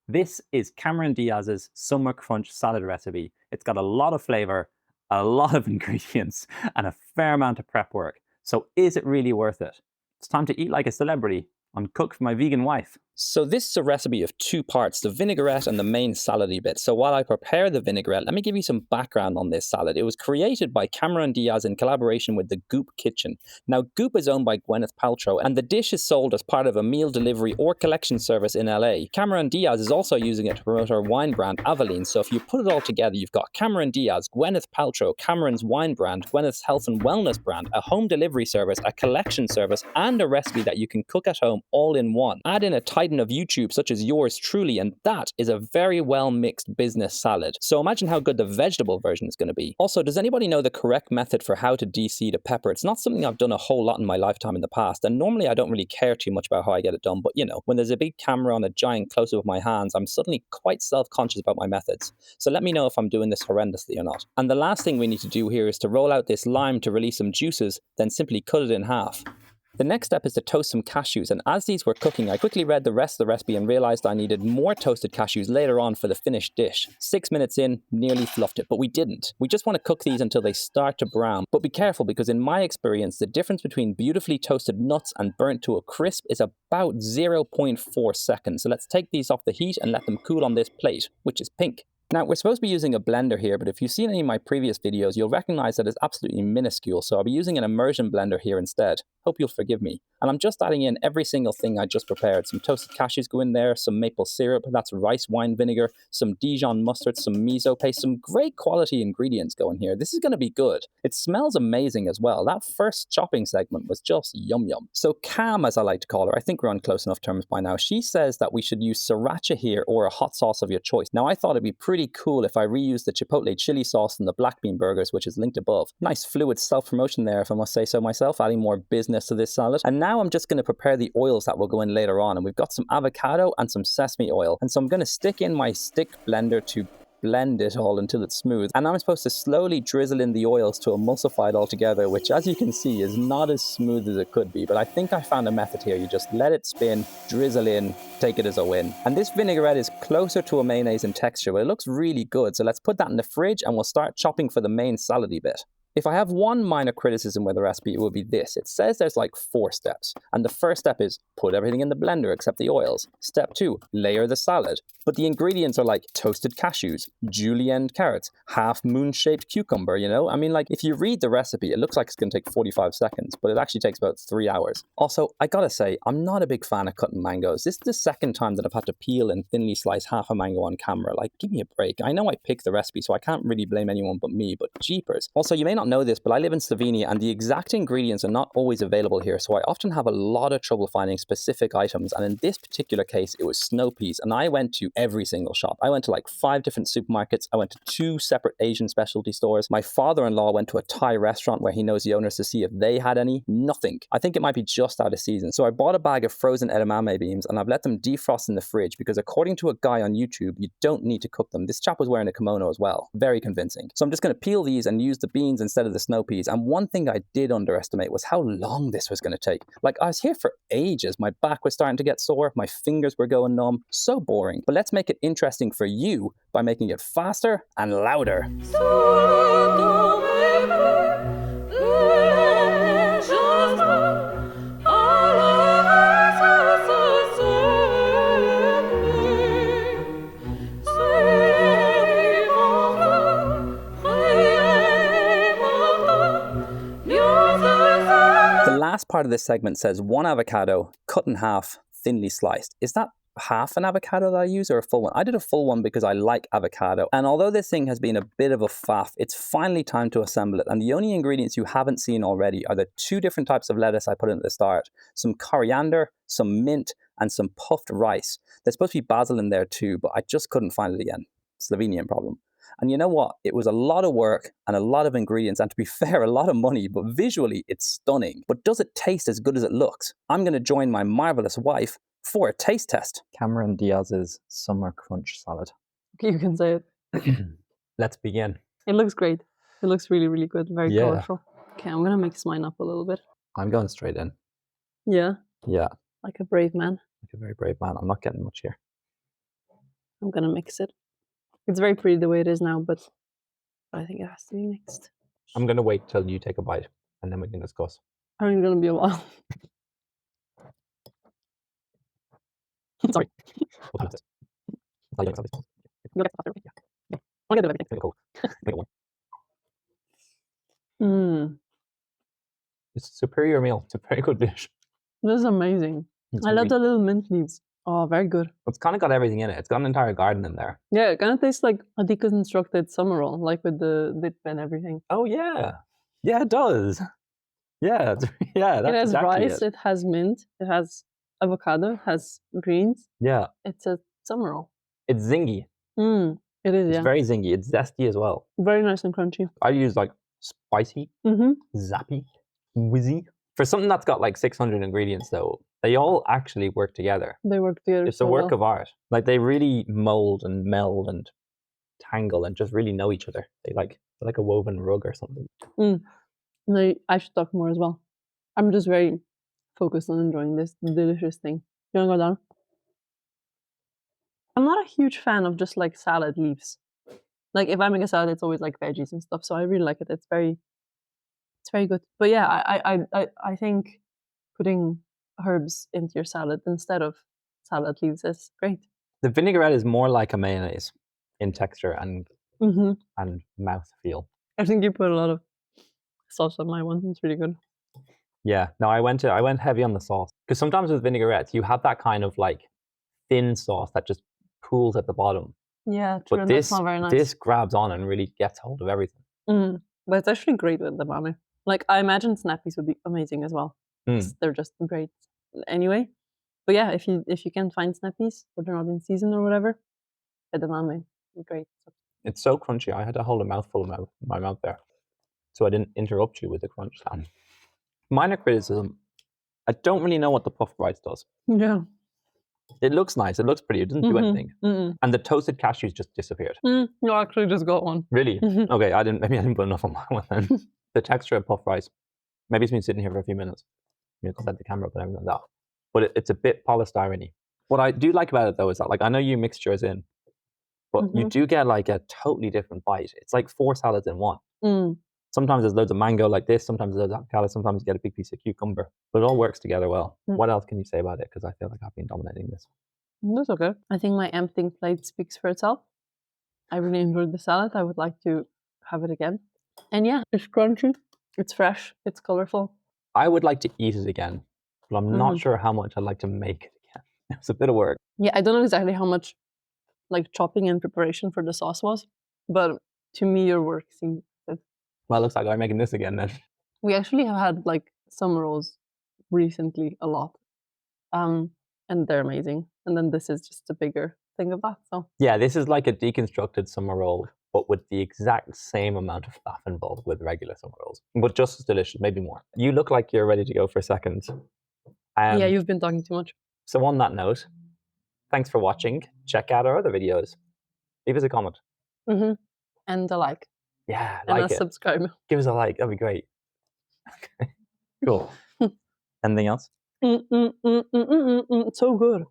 This is Cameron Diaz's summer crunch salad recipe. It's got a lot of flavor, a lot of ingredients, and a fair amount of prep work. So is it really worth it? It's time to eat like a celebrity on Cook for My Vegan Wife. So this is a recipe of two parts, the vinaigrette and the main salady bit. So while I prepare the vinaigrette, let me give you some background on this salad. It was created by Cameron Diaz in collaboration with the Goop Kitchen. Now, Goop is owned by Gwyneth Paltrow, and the dish is sold as part of a meal delivery or collection service in LA. Cameron Diaz is also using it to promote her wine brand, Aveline. So if you put it all together, you've got Cameron Diaz, Gwyneth Paltrow, Cameron's wine brand, Gwyneth's health and wellness brand, a home delivery service, a collection service, and a recipe that you can cook at home all in one. Add in a titan of YouTube such as yours truly, and that is a very well mixed business salad. So imagine how good the vegetable version is going to be. Also, does anybody know the correct method for how to de-seed a pepper? It's not something I've done a whole lot in my lifetime in the past, and normally I don't really care too much about how I get it done, but you know, when there's a big camera on a giant close-up of my hands, I'm suddenly quite self-conscious about my methods. So let me know if I'm doing this horrendously or not. And the last thing we need to do here is to roll out this lime to release some juices, then simply cut it in half. The next step is to toast some cashews, and as these were cooking, I quickly read the rest of the recipe and realized I needed more toasted cashews later on for the finished dish. 6 minutes in, nearly fluffed it, but we didn't. We just want to cook these until they start to brown, but be careful because in my experience, the difference between beautifully toasted nuts and burnt to a crisp is about 0.4 seconds. So let's take these off the heat and let them cool on this plate, which is pink. Now, we're supposed to be using a blender here, but if you've seen any of my previous videos, you'll recognize that it's absolutely minuscule, so I'll be using an immersion blender here instead. Hope you'll forgive me. And I'm just adding in every single thing I just prepared. Some toasted cashews go in there, some maple syrup, that's rice wine vinegar, some Dijon mustard, some miso paste, some great quality ingredients go in here. This is going to be good. It smells amazing as well. That first chopping segment was just yum yum. So Cam, as I like to call her, I think we're on close enough terms by now, she says that we should use sriracha here or a hot sauce of your choice. Now, I thought it'd be pretty cool if I reused the chipotle chili sauce from the black bean burgers, which is linked above. Nice fluid self-promotion there, if I must say so myself, adding more business to this salad. And now I'm just going to prepare the oils that will go in later on, and we've got some avocado and some sesame oil, and so I'm going to stick in my stick blender to blend it all until it's smooth, and I'm supposed to slowly drizzle in the oils to emulsify it all together, which as you can see is not as smooth as it could be, but I think I found a method here. You just let it spin, drizzle in, take it as a win. And this vinaigrette is closer to a mayonnaise in texture, but it looks really good, so let's put that in the fridge and we'll start chopping for the main salady bit. If I have one minor criticism with the recipe, it would be this. It says there's like 4 steps. And the first step is put everything in the blender except the oils. Step 2, layer the salad. But the ingredients are like toasted cashews, julienne carrots, half moon-shaped cucumber, you know? I mean, like, if you read the recipe, it looks like it's going to take 45 seconds, but it actually takes about 3 hours. Also, I gotta say, I'm not a big fan of cutting mangoes. This is the second time that I've had to peel and thinly slice half a mango on camera. Like, give me a break. I know I picked the recipe, so I can't really blame anyone but me, but jeepers. Also, you may not know this, but I live in Slovenia and the exact ingredients are not always available here, so I often have a lot of trouble finding specific items, and in this particular case it was snow peas, and I went to every single shop. I went to like 5 different supermarkets, I went to 2 separate Asian specialty stores, my father-in-law went to a Thai restaurant where he knows the owners to see if they had any. Nothing. I think it might be just out of season. So I bought a bag of frozen edamame beans and I've let them defrost in the fridge because according to a guy on YouTube, you don't need to cook them. This chap was wearing a kimono as well. Very convincing. So I'm just going to peel these and use the beans instead of the snow peas. And one thing I did underestimate was how long this was going to take. Like, I was here for ages. My back was starting to get sore. My fingers were going numb. So boring. But let's make it interesting for you by making it faster and louder. The last part of this segment says 1 avocado, cut in half, thinly sliced. Is that half an avocado that I use or a full one? I did a full one because I like avocado. And although this thing has been a bit of a faff, it's finally time to assemble it. And the only ingredients you haven't seen already are the 2 different types of lettuce I put in at the start. Some coriander, some mint, and some puffed rice. There's supposed to be basil in there too, but I just couldn't find it again. Slovenian problem. And you know what? It was a lot of work and a lot of ingredients, and to be fair, a lot of money, but visually it's stunning. But does it taste as good as it looks? I'm going to join my marvelous wife for a taste test. Cameron Diaz's summer crunch salad. You can say it. Let's begin. It looks great. It looks really, really good. Very colorful. Okay, I'm going to mix mine up a little bit. I'm going straight in. Yeah? Yeah. Like a brave man. Like a very brave man. I'm not getting much here. I'm gonna mix it. It's very pretty the way it is now, but I think it has to be mixed. I'm gonna wait till you take a bite and then we can discuss. I think it's gonna be a while. Sorry. What time is it? I'll get something. You'll get stuff after. Yeah. I'll get it everything. Make it cold. Make it warm. Mmm. It's a superior meal. It's a very good dish. This is amazing. I love the little mint leaves. Oh, very good. It's kind of got everything in it. It's got an entire garden in there. Yeah, it kind of tastes like a deconstructed summer roll, like with the dip and everything. Oh yeah, yeah, it does. Yeah, yeah. That's it has exactly rice. It has mint. It has avocado. It has greens. Yeah, it's a summer roll. It's zingy. It is. It's very zingy. It's zesty as well. Very nice and crunchy. I use like spicy, zappy, whizzy. For something that's got like 600 ingredients, though, they all actually work together. They work together. It's a work of art. Like they really mold and meld and tangle and just really know each other. They're like a woven rug or something. No, I should talk more as well. I'm just very focused on enjoying this delicious thing. You wanna go down? I'm not a huge fan of just like salad leaves. Like if I make a salad, it's always like veggies and stuff. So I really like it. It's very good. But yeah, I think putting herbs into your salad instead of salad leaves is great. The vinaigrette is more like a mayonnaise in texture and mouthfeel. I think you put a lot of sauce on my one. It's really good. Yeah, no, I went heavy on the sauce because sometimes with vinaigrettes you have that kind of like thin sauce that just pools at the bottom. Yeah, true. But that's not very nice. This grabs on and really gets hold of everything. But it's actually great with edamame. Like I imagine snappies would be amazing as well. They're just great anyway. But yeah, if you can find snappies or they're not in season or whatever, edamame is great. It's so crunchy. I had to hold a mouthful of my mouth there, so I didn't interrupt you with the crunch sound. Minor criticism: I don't really know what the puffed rice does. Yeah. It looks nice. It looks pretty. It doesn't do anything. And the toasted cashews just disappeared. You actually just got one. Really? Okay, maybe I didn't put enough on my one then. The texture of puffed rice. Maybe it's been sitting here for a few minutes. You know, set the camera up and everything like that. But it's a bit polystyrene-y. What I do like about it though is that, like, I know you mixed yours in, but you do get like a totally different bite. It's like 4 salads in one. Sometimes there's loads of mango like this. Sometimes there's avocado. Sometimes you get a big piece of cucumber. But it all works together well. What else can you say about it? Because I feel like I've been dominating this. That's okay. I think my emptying plate speaks for itself. I really enjoyed the salad. I would like to have it again. And yeah, it's crunchy. It's fresh. It's colorful. I would like to eat it again, but I'm not sure how much I'd like to make it again. It's a bit of work. Yeah, I don't know exactly how much like chopping and preparation for the sauce was, but to me your work seemed good. Well, it looks like I'm making this again then. We actually have had like summer rolls recently a lot, and they're amazing. And then this is just a bigger thing of that. So yeah, this is like a deconstructed summer roll, but with the exact same amount of stuff involved with regular summer rolls, but just as delicious, maybe more. You look like you're ready to go for a second. Yeah, you've been talking too much. So on that note, thanks for watching. Check out our other videos. Leave us a comment. And a like. Yeah, and like it. Subscribe. Give us a like. That'd be great. Okay, cool. Anything else? So good.